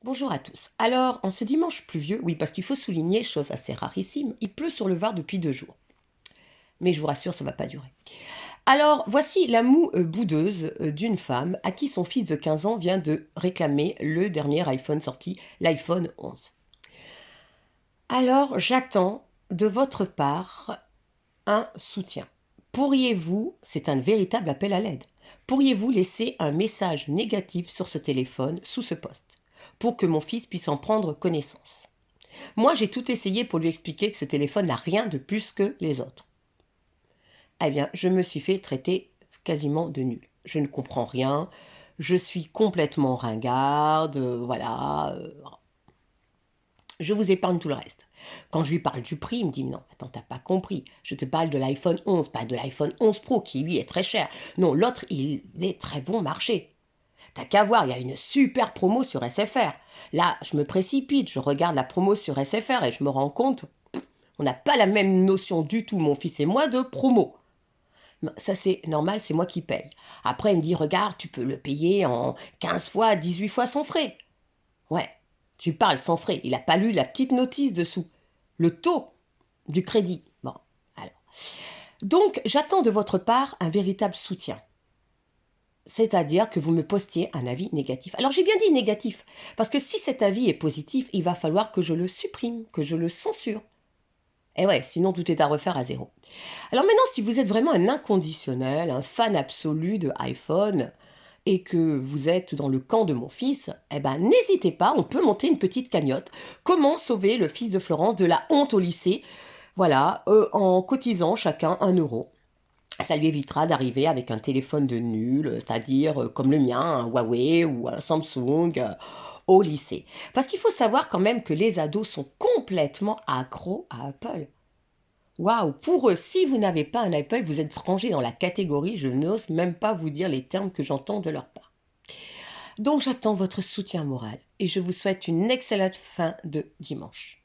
Bonjour à tous. Alors, en ce dimanche pluvieux, oui, parce qu'il faut souligner, chose assez rarissime, il pleut sur le Var depuis 2 jours. Mais je vous rassure, ça ne va pas durer. Alors, voici la moue boudeuse d'une femme à qui son fils de 15 ans vient de réclamer le dernier iPhone sorti, l'iPhone 11. Alors, j'attends de votre part un soutien. Pourriez-vous, c'est un véritable appel à l'aide, pourriez-vous laisser un message négatif sur ce téléphone sous ce poste pour que mon fils puisse en prendre connaissance? Moi, j'ai tout essayé pour lui expliquer que ce téléphone n'a rien de plus que les autres. Eh bien, je me suis fait traiter quasiment de nulle. Je ne comprends rien, je suis complètement ringarde, voilà. Je vous épargne tout le reste. Quand je lui parle du prix, il me dit: «Non, attends, t'as pas compris. Je te parle de l'iPhone 11, pas de l'iPhone 11 Pro qui, lui, est très cher. Non, l'autre, il est très bon marché. T'as qu'à voir, il y a une super promo sur SFR.» Là, je me précipite, je regarde la promo sur SFR et je me rends compte, on n'a pas la même notion du tout, mon fils et moi, de promo. Ça, c'est normal, c'est moi qui paye. Après, il me dit: «Regarde, tu peux le payer en 15 fois, 18 fois sans frais.» Ouais, tu parles sans frais. Il n'a pas lu la petite notice dessous. Le taux du crédit. Bon, alors. Donc, j'attends de votre part un véritable soutien. C'est-à-dire que vous me postiez un avis négatif. Alors, j'ai bien dit négatif, parce que si cet avis est positif, il va falloir que je le supprime, que je le censure. Et ouais, sinon tout est à refaire à zéro. Alors maintenant, si vous êtes vraiment un inconditionnel, un fan absolu de iPhone, et que vous êtes dans le camp de mon fils, eh ben n'hésitez pas, on peut monter une petite cagnotte. Comment sauver le fils de Florence de la honte au lycée? Voilà, en cotisant chacun 1 euro. Ça lui évitera d'arriver avec un téléphone de nul, c'est-à-dire comme le mien, un Huawei ou un Samsung, au lycée. Parce qu'il faut savoir quand même que les ados sont complètement accros à Apple. Waouh! Pour eux, si vous n'avez pas un Apple, vous êtes rangé dans la catégorie, je n'ose même pas vous dire les termes que j'entends de leur part. Donc j'attends votre soutien moral et je vous souhaite une excellente fin de dimanche.